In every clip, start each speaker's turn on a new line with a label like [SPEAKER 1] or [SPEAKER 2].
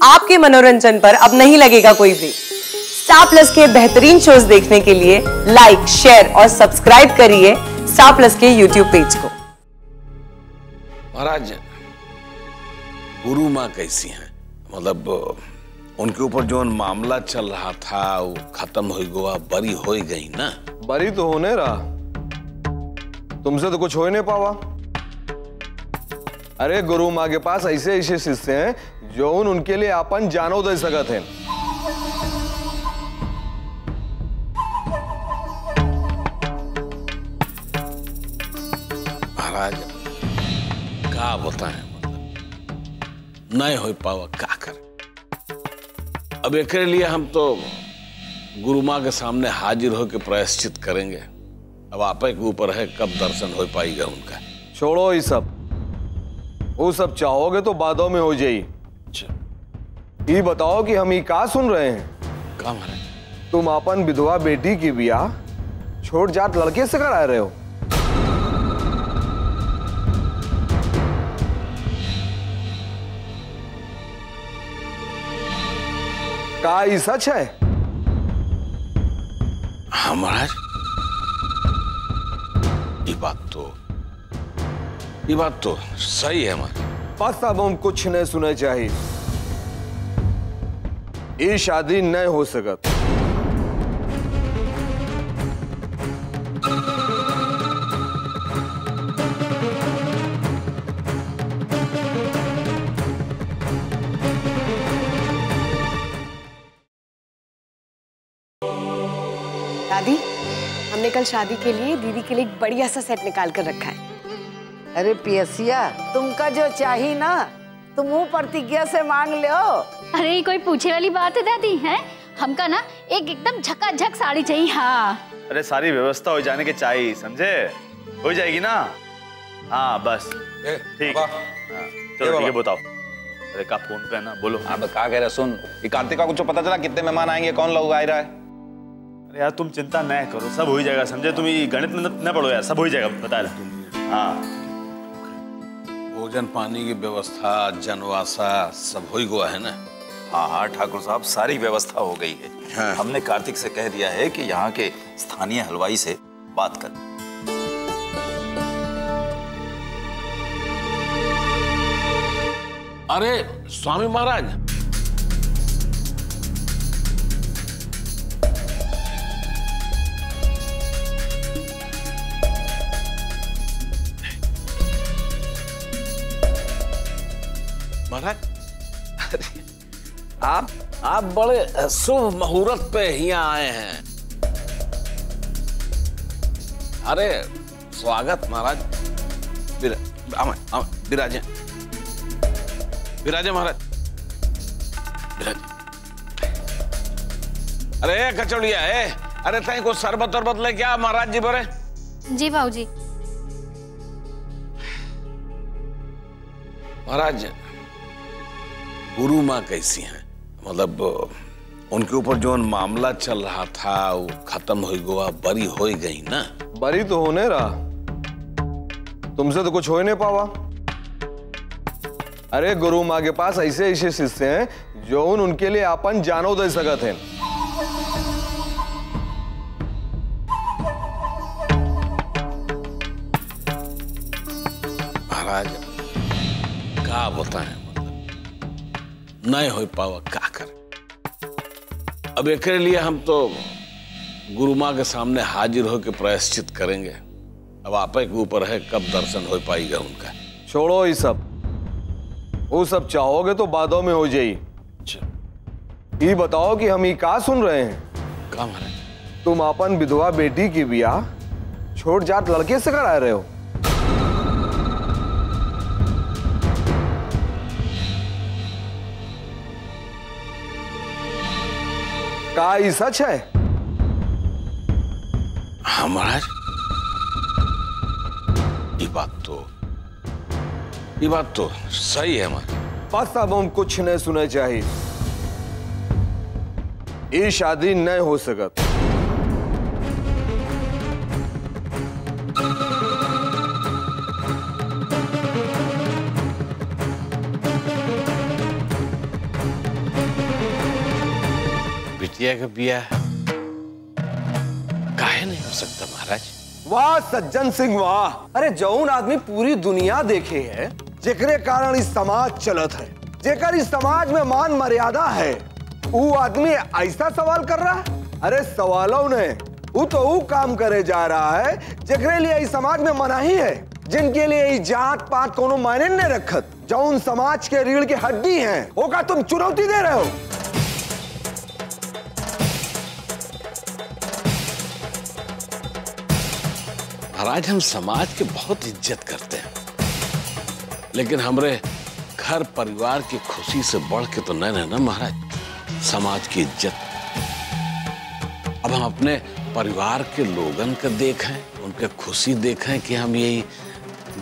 [SPEAKER 1] आपके मनोरंजन पर अब नहीं लगेगा कोई ब्रेक। स्टार प्लस के बेहतरीन शोज देखने के लिए लाइक, शेयर और सब्सक्राइब करिए स्टार प्लस के यूट्यूब पेज को।
[SPEAKER 2] महाराज, गुरु माँ कैसी हैं? मतलब उनके ऊपर जो मामला चल रहा था वो खत्म हो गया, बरी हो गई ना?
[SPEAKER 3] बरी तो होने रहा, तुमसे तो कुछ हो ही नहीं पावा। अरे गुरु माँ के पास ऐसे ऐसे शिष्य हैं जो उनके लिए अपन जानो दे सकत हैं।
[SPEAKER 2] महाराज क्या बताएं, मतलब नहीं हो पावा, क्या कर। अब एक लिए हम तो गुरु माँ के सामने हाजिर होकर प्रायश्चित करेंगे। अब आप के ऊपर है कब दर्शन हो पाएगा उनका।
[SPEAKER 3] छोड़ो ये सब, वो सब चाहोगे तो बादों में हो जाई। ये बताओ कि हम ये क्या सुन रहे हैं?
[SPEAKER 2] क्या महाराज?
[SPEAKER 3] तुम अपन विधवा बेटी की ब्याह छोट जाट लड़के से करा रहे हो? क्या ये सच है?
[SPEAKER 2] हाँ महाराज, ये बात तो सही है महाराज।
[SPEAKER 3] बस अब हम कुछ नहीं सुने चाहिए। ये शादी नहीं हो सकत।
[SPEAKER 4] दादी, हमने कल शादी के लिए दीदी के लिए एक बढ़िया सा सेट निकाल कर रखा है।
[SPEAKER 5] अरे पियसिया, तुमका जो चाहिए ना तुम मुंह प्रतिज्ञा से मांग लो।
[SPEAKER 6] अरे कोई पूछे वाली बात है दादी? हैं हमका ना एक एकदम झकाझक साड़ी चाहिए। हाँ,
[SPEAKER 7] अरे सारी व्यवस्था हो जाने के चाहिए, समझे? हो जाएगी ना? हाँ बस ठीक। चलो ठीक है, बताओ। अरे का फोन पे है ना, बोलो।
[SPEAKER 8] अब क्या कह रहे? सुन, ये कार्तिक का कुछ पता चला कितने मेहमान आएंगे, कौन लोग आ रहा है?
[SPEAKER 7] अरे यार तुम चिंता न करो, सब हो जाएगा, समझे? तुम ये गणित में न पढ़ो यार, सब हो जाएगा, बता रहे। हाँ,
[SPEAKER 2] भोजन पानी की व्यवस्था, जनवासा सब हो गया है ना?
[SPEAKER 8] हाँ हाँ ठाकुर साहब, सारी व्यवस्था हो गई है।
[SPEAKER 2] हाँ।
[SPEAKER 8] हमने कार्तिक से कह दिया है कि यहाँ के स्थानीय हलवाई से बात कर।
[SPEAKER 2] अरे स्वामी महाराज, महाराज, आप बड़े शुभ मुहूर्त पे यहाँ आए हैं। अरे स्वागत महाराज। विराजे विराजे महाराज, विराजे। अरे कचौड़िया है, अरे तई को शरबत वरबत लेके आ महाराज जी बोरे।
[SPEAKER 6] जी बाबूजी।
[SPEAKER 2] महाराज, गुरु माँ कैसी हैं? मतलब उनके ऊपर जो मामला चल रहा था वो खत्म हो गया, बरी हो गई ना?
[SPEAKER 3] बरी तो होने रहा, तुमसे तो कुछ हो ही नहीं पावा। अरे गुरु माँ के पास ऐसे ऐसे शिष्य हैं जो उनके लिए अपन जानो दे सकत हैं।
[SPEAKER 2] महाराज क्या बताएं, नहीं हो पावा, क्या कर। अब एक लिए हम तो गुरु माँ के सामने हाजिर होकर प्रायश्चित करेंगे। अब आप के ऊपर है कब दर्शन हो पाएगा उनका।
[SPEAKER 3] छोड़ो ये सब, वो सब चाहोगे तो बादों में हो जाई। ये बताओ कि हम ये क्या सुन रहे हैं?
[SPEAKER 2] क्या महाराज?
[SPEAKER 3] तुम अपन विधवा बेटी की ब्याह छोट जाट लड़के से करा रहे हो? क्या ये सच है?
[SPEAKER 2] हाँ महाराज, ये बात तो सही है महाराज।
[SPEAKER 3] बस अब हम कुछ नहीं सुने चाहिए। ये शादी नहीं हो सकत।
[SPEAKER 2] बिटिया का बियाह काहे नहीं हो सकता महाराज?
[SPEAKER 3] वाह सज्जन सिंह वाह। अरे जौन आदमी पूरी दुनिया देखे है, जेकरे कारण इस समाज चलत है, जेकर इस समाज में मान मर्यादा है, वो आदमी ऐसा सवाल कर रहा है? अरे सवालों ने वो तो वो काम करे जा रहा है जेकरे लिए इस समाज में मनाही है, जिनके लिए जात पात कोनो मायने नहीं रखत, जौन समाज के रीढ़ की हड्डी हैं, होगा तुम चुनौती दे रहे हो।
[SPEAKER 2] महाराज हम समाज के बहुत इज्जत करते हैं, लेकिन हमरे घर परिवार की खुशी से बढ़ के तो नहीं है ना महाराज समाज की इज्जत। अब हम अपने परिवार के लोगन का देखें, उनके खुशी देखें कि हम यही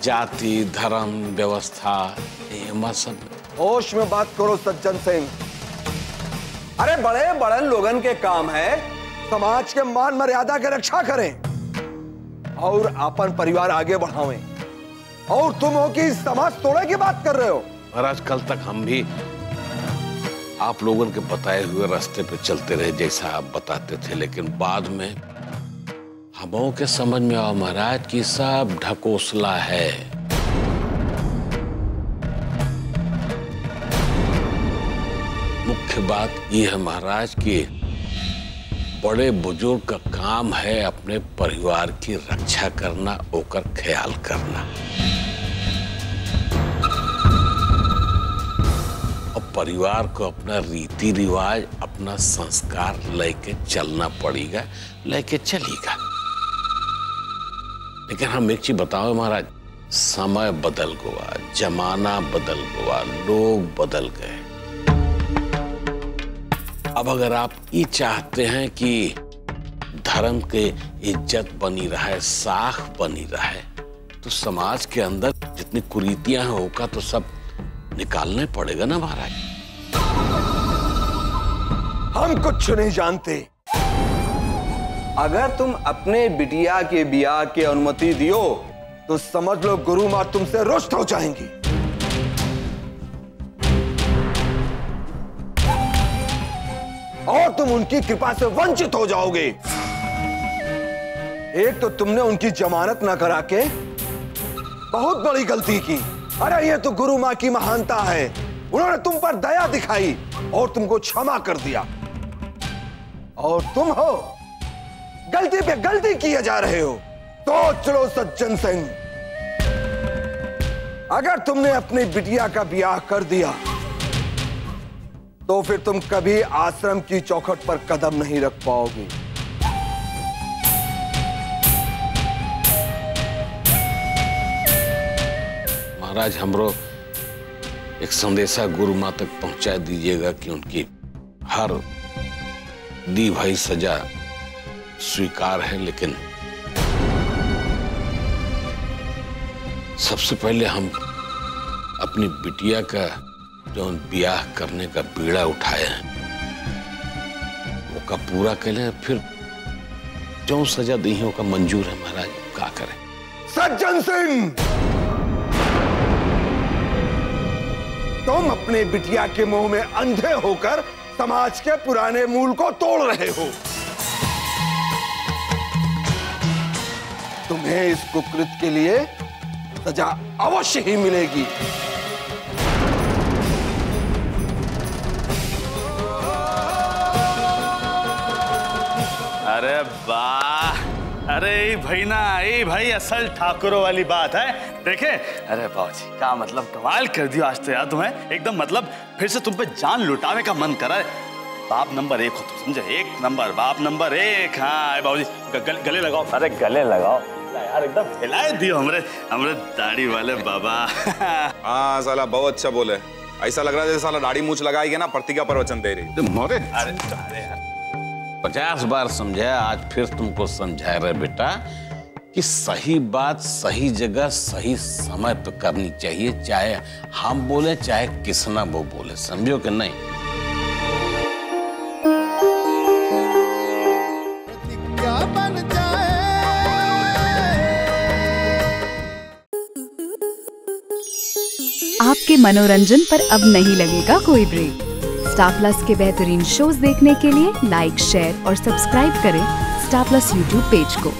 [SPEAKER 2] जाति धर्म व्यवस्था ये सब।
[SPEAKER 3] होश में बात करो सज्जन सिंह। अरे बड़े बड़े लोगन के काम है समाज के मान मर्यादा की रक्षा करें और अपन परिवार आगे बढ़ावें, और तुम हो कि समाज तोड़े की बात कर रहे हो।
[SPEAKER 2] महाराज कल तक हम भी आप लोगों के बताए हुए रास्ते पे चलते रहे जैसा आप बताते थे, लेकिन बाद में हमों के समझ में आया महाराज की सब ढकोसला है। मुख्य बात यह है महाराज कि बड़े बुजुर्ग का काम है अपने परिवार की रक्षा करना, ओकर ख्याल करना। और परिवार को अपना रीति रिवाज, अपना संस्कार लेके चलना पड़ेगा, लेके चलेगा। लेकिन हम एक चीज बताओ महाराज, समय बदल गया, जमाना बदल गया, लोग बदल गए। अब अगर आप ये चाहते हैं कि धर्म के इज्जत बनी रहे, साख बनी रहे, तो समाज के अंदर जितनी कुरीतियां हैं होगा तो सब निकालने पड़ेगा ना महाराज।
[SPEAKER 3] हम कुछ नहीं जानते। अगर तुम अपने बिटिया के ब्याह की अनुमति दियो तो समझ लो गुरु मां तुमसे रुष्ट हो जाएंगी। और तुम उनकी कृपा से वंचित हो जाओगे। एक तो तुमने उनकी जमानत न करा के बहुत बड़ी गलती की। अरे ये तो गुरु मां की महानता है, उन्होंने तुम पर दया दिखाई और तुमको क्षमा कर दिया। और तुम हो गलती पे गलती किए जा रहे हो। सोच लो सज्जन सिंह, अगर तुमने अपनी बिटिया का ब्याह कर दिया तो फिर तुम कभी आश्रम की चौखट पर कदम नहीं रख पाओगे।
[SPEAKER 2] महाराज हमरो एक संदेशा गुरु मां तक पहुंचा दीजिएगा कि उनकी हर दी भाई सजा स्वीकार है, लेकिन सबसे पहले हम अपनी बिटिया का जो ब्याह करने का बीड़ा उठाए हैं वो का पूरा कर लें, फिर जो सजा दी है वो मंजूर है महाराज, क्या करें।
[SPEAKER 3] सज्जन सिंह, तुम अपने बिटिया के मुंह में अंधे होकर समाज के पुराने मूल को तोड़ रहे हो। तुम्हें इस कुकृत के लिए सजा अवश्य ही मिलेगी।
[SPEAKER 7] अरे वाह, अरे भाई ना, ये भाई असल ठाकुरों वाली बात है। देखे, अरे बाबूजी क्या मतलब कमाल कर दियो आज तो यार तुम्हें, एकदम मतलब फिर से तुम पे जान लुटाने का मन करा। बाप नंबर 1 हो तुम, समझे, 1 नंबर, बाप नंबर 1। हाँ बाबूजी गले लगाओ, अरे गले लगाओ यार, एकदम हिलाए दियो हमरे दाढ़ी वाले बाबा।
[SPEAKER 9] हाँ साला बहुत अच्छा बोले, ऐसा लग रहा है जैसे साला दाढ़ी मूछ लगाएगी ना प्रतिज्ञा प्रवचन दे रही।
[SPEAKER 2] मोरे
[SPEAKER 7] अरे यार
[SPEAKER 2] 50 बार समझाया, आज फिर तुमको समझा रहे बेटा कि सही बात सही जगह सही समय पे करनी चाहिए, चाहे हम बोले चाहे किसना वो बोले, समझो कि नहीं।
[SPEAKER 10] आपके मनोरंजन पर अब नहीं लगेगा कोई ब्रेक। स्टार प्लस के बेहतरीन शोज देखने के लिए लाइक, शेयर और सब्सक्राइब करें स्टार प्लस यूट्यूब पेज को।